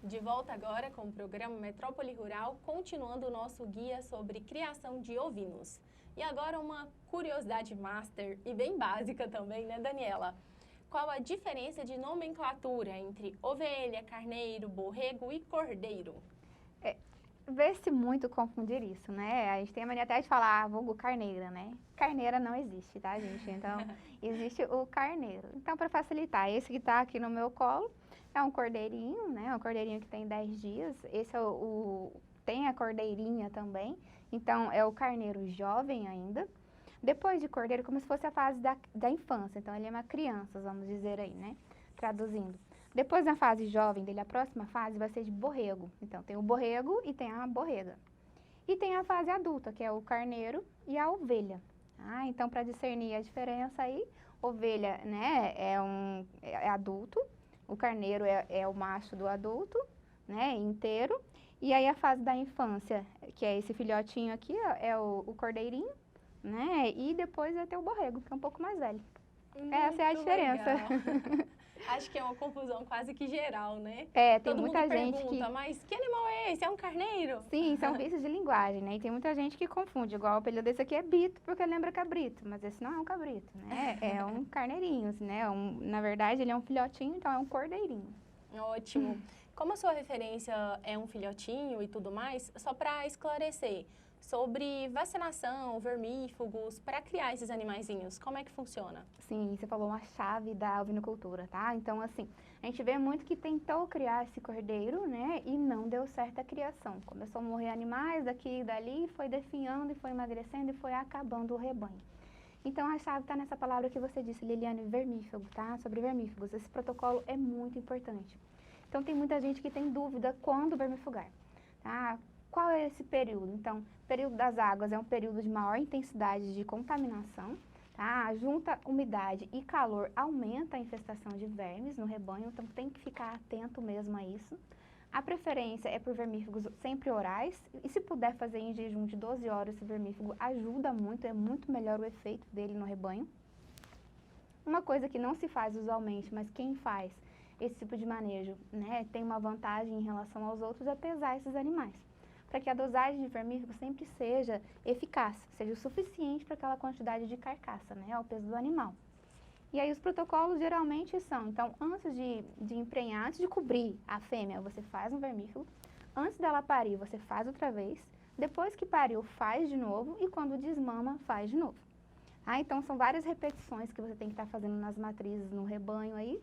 De volta agora com o programa Metrópole Rural, continuando o nosso guia sobre criação de ovinos. E agora uma curiosidade master e bem básica também, né, Daniela? Qual a diferença de nomenclatura entre ovelha, carneiro, borrego e cordeiro? Vê-se muito confundir isso, né? A gente tem a mania até de falar vulgo carneira, né? Carneira não existe, tá, gente? Então, existe o carneiro. Então, para facilitar, esse que tá aqui no meu colo é um cordeirinho, né? Um cordeirinho que tem 10 dias. Esse é tem a cordeirinha também. Então, é o carneiro jovem ainda. Depois de cordeiro, como se fosse a fase da infância. Então, ele é uma criança, vamos dizer aí, né? Traduzindo. Depois da fase jovem dele, a próxima fase vai ser de borrego. Então, tem o borrego e tem a borrega. E tem a fase adulta, que é o carneiro e a ovelha. Então, para discernir a diferença aí, ovelha, né, é adulto, o carneiro é o macho do adulto, né, inteiro. E aí a fase da infância, que é esse filhotinho aqui, ó, é o cordeirinho, né, e depois vai ter o borrego, que é um pouco mais velho. Essa é a diferença. Acho que é uma confusão quase que geral, né? Tem Todo muita mundo gente pergunta, mas que animal é esse? É um carneiro? Sim, são vícios de linguagem, né? E tem muita gente que confunde, igual o apelido desse aqui é Bito, porque lembra cabrito, mas esse não é um cabrito, né? É um carneirinho, assim, né? Na verdade, ele é um filhotinho, então é um cordeirinho. Ótimo. Como a sua referência é um filhotinho e tudo mais, só para esclarecer, sobre vacinação, vermífugos, para criar esses animaizinhos, como é que funciona? Sim, você falou uma chave da ovinocultura, tá? Então, assim, a gente vê muito que tentou criar esse cordeiro, né? E não deu certo a criação. Começou a morrer animais daqui e dali, foi definhando e foi emagrecendo e foi acabando o rebanho. Então, a chave está nessa palavra que você disse, Liliane, vermífugo, tá? Sobre vermífugos. Esse protocolo é muito importante. Então, tem muita gente que tem dúvida quando vermifugar, tá? Qual é esse período? Então, o período das águas é um período de maior intensidade de contaminação, tá? Junta umidade e calor aumenta a infestação de vermes no rebanho, então tem que ficar atento mesmo a isso. A preferência é por vermífugos sempre orais, e se puder fazer em jejum de 12 horas, esse vermífugo ajuda muito, é muito melhor o efeito dele no rebanho. Uma coisa que não se faz usualmente, mas quem faz esse tipo de manejo, né, tem uma vantagem em relação aos outros, é pesar esses animais, para que a dosagem de vermífugo sempre seja eficaz, seja o suficiente para aquela quantidade de carcaça, né, ao peso do animal. E aí os protocolos geralmente são, então, antes de emprenhar, antes de cobrir a fêmea, você faz um vermífugo, antes dela parir, você faz outra vez, depois que pariu, faz de novo, e quando desmama, faz de novo. Então, são várias repetições que você tem que estar fazendo nas matrizes, no rebanho aí,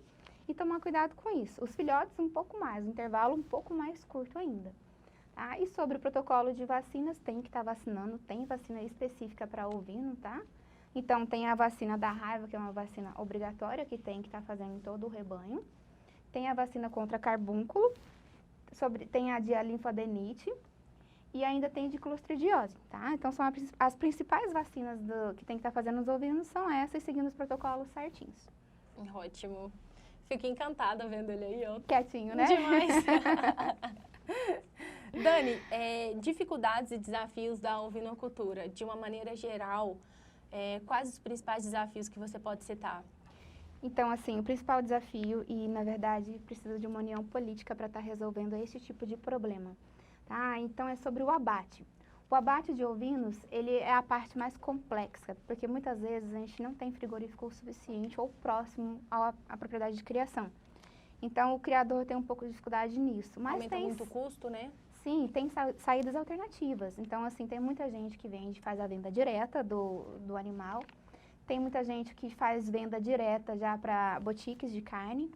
e tomar cuidado com isso. Os filhotes um pouco mais, o intervalo um pouco mais curto ainda. E sobre o protocolo de vacinas, tem que estar vacinando, tem vacina específica para ovino, tá? Então, tem a vacina da raiva, que é uma vacina obrigatória, que tem que estar fazendo em todo o rebanho. Tem a vacina contra carbúnculo, tem a de linfadenite e ainda tem de clostridiose, tá? Então, são as principais vacinas que tem que estar fazendo nos ovinos são essas, seguindo os protocolos certinhos. Ótimo. Fico encantada vendo ele aí, ó. Quietinho, né? Demais. Dani, dificuldades e desafios da ovinocultura, de uma maneira geral, quais os principais desafios que você pode citar? Então, assim, o principal desafio, e na verdade precisa de uma união política para estar resolvendo esse tipo de problema, tá? Então, é sobre o abate. O abate de ovinos, ele é a parte mais complexa, porque muitas vezes a gente não tem frigorífico o suficiente ou próximo à propriedade de criação. Então, o criador tem um pouco de dificuldade nisso. Mas aumenta muito o custo, né? Sim, tem saídas alternativas. Então, assim, tem muita gente que vende, faz a venda direta do animal. Tem muita gente que faz venda direta já para boutiques de carne.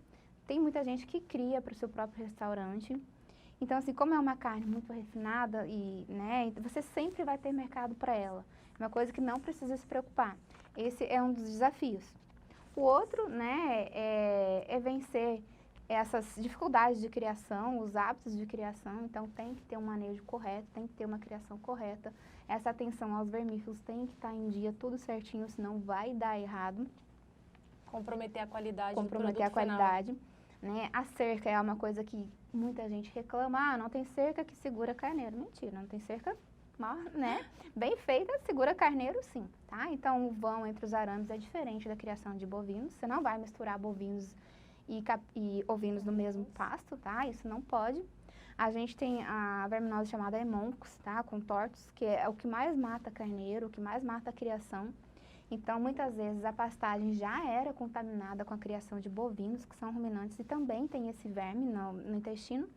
Tem muita gente que cria para o seu próprio restaurante. Então, assim, como é uma carne muito refinada, né, você sempre vai ter mercado para ela. É uma coisa que não precisa se preocupar. Esse é um dos desafios. O outro, né, é vencer essas dificuldades de criação, os hábitos de criação. Então, tem que ter um manejo correto, tem que ter uma criação correta. Essa atenção aos vermífugos tem que estar em dia, tudo certinho, senão vai dar errado. Comprometer a qualidade do produto final. Comprometer a qualidade. Né? A cerca é uma coisa que muita gente reclama, não tem cerca que segura carneiro. Mentira, não tem cerca, né? Bem feita, segura carneiro sim, tá? Então, o vão entre os arames é diferente da criação de bovinos. Você não vai misturar bovinos e ovinos no mesmo pasto, tá? Isso não pode. A gente tem a verminose chamada Haemonchus, tá? Contortus, que é o que mais mata carneiro, o que mais mata a criação. Então, muitas vezes a pastagem já era contaminada com a criação de bovinos, que são ruminantes, e também tem esse verme no intestino.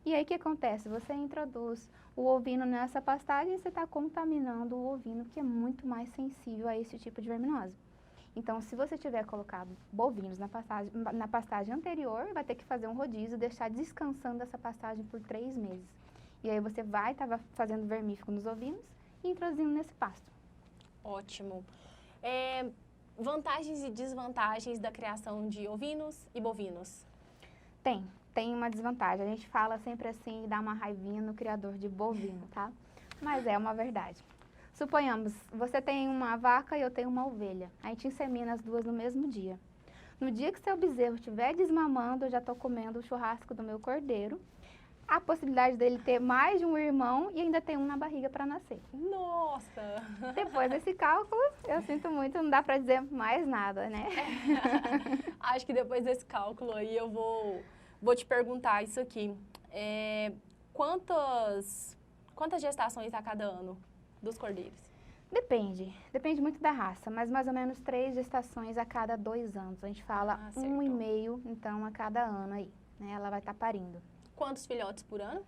E aí o que acontece? Você introduz o ovino nessa pastagem e você está contaminando o ovino, que é muito mais sensível a esse tipo de verminose. Então, se você tiver colocado bovinos na pastagem anterior, vai ter que fazer um rodízio, deixar descansando essa pastagem por 3 meses. E aí você vai estar fazendo vermífugo nos ovinos e introduzindo nesse pasto. Ótimo. Vantagens e desvantagens da criação de ovinos e bovinos? Tem uma desvantagem. A gente fala sempre assim e dá uma raivinha no criador de bovino, tá? Mas é uma verdade. Suponhamos, você tem uma vaca e eu tenho uma ovelha. A gente insemina as duas no mesmo dia. No dia que seu bezerro estiver desmamando, eu já estou comendo o churrasco do meu cordeiro. A possibilidade dele ter mais de um irmão e ainda tem um na barriga para nascer. Nossa! Depois desse cálculo, eu sinto muito, não dá para dizer mais nada, né? Acho que depois desse cálculo aí eu vou te perguntar isso aqui. Quantas gestações a cada ano dos cordeiros? Depende muito da raça, mas mais ou menos 3 gestações a cada 2 anos. A gente fala 1,5, então, a cada ano aí, né? Ela vai estar parindo. Quantos filhotes por ano?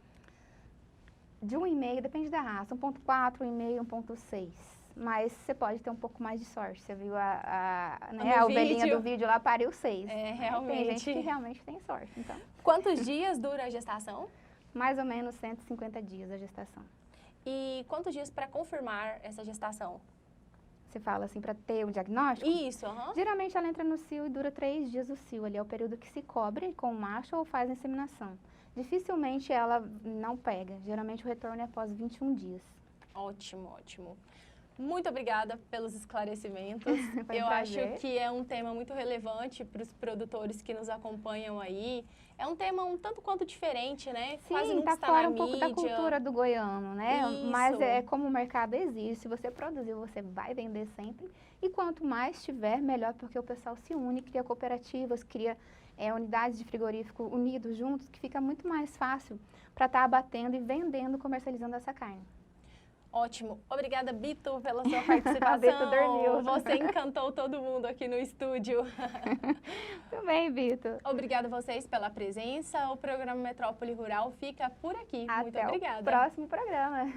De 1,5, depende da raça, 1,4, 1,5, 1,6. Mas você pode ter um pouco mais de sorte. Você viu a ovelhinha do vídeo lá, pariu 6. Realmente. Tem gente que realmente tem sorte, então. Quantos dias dura a gestação? Mais ou menos 150 dias a gestação. E quantos dias para confirmar essa gestação? Você fala assim, para ter um diagnóstico? Isso, Geralmente ela entra no cio e dura 3 dias o cio. Ali é o período que se cobre com o macho ou faz a inseminação. Dificilmente ela não pega. Geralmente o retorno é após 21 dias. Ótimo, ótimo. Muito obrigada pelos esclarecimentos. Foi um Eu prazer. acho que é um tema muito relevante para os produtores que nos acompanham aí. É um tema um tanto quanto diferente, né? Quase Sim, nunca tá está fora na um pouco da mídia. cultura do goiano, né? Isso. Mas é como o mercado existe. Se você produziu, você vai vender sempre. E quanto mais tiver, melhor, porque o pessoal se une, cria cooperativas, cria unidades de frigorífico unidos juntos, que fica muito mais fácil para estar abatendo e vendendo, comercializando essa carne. Ótimo. Obrigada, Bito, pela sua participação. Bito dormiu. Você encantou todo mundo aqui no estúdio. Tudo bem, Bito. Obrigada a vocês pela presença. O programa Metrópole Rural fica por aqui. Muito obrigada. Até o próximo programa.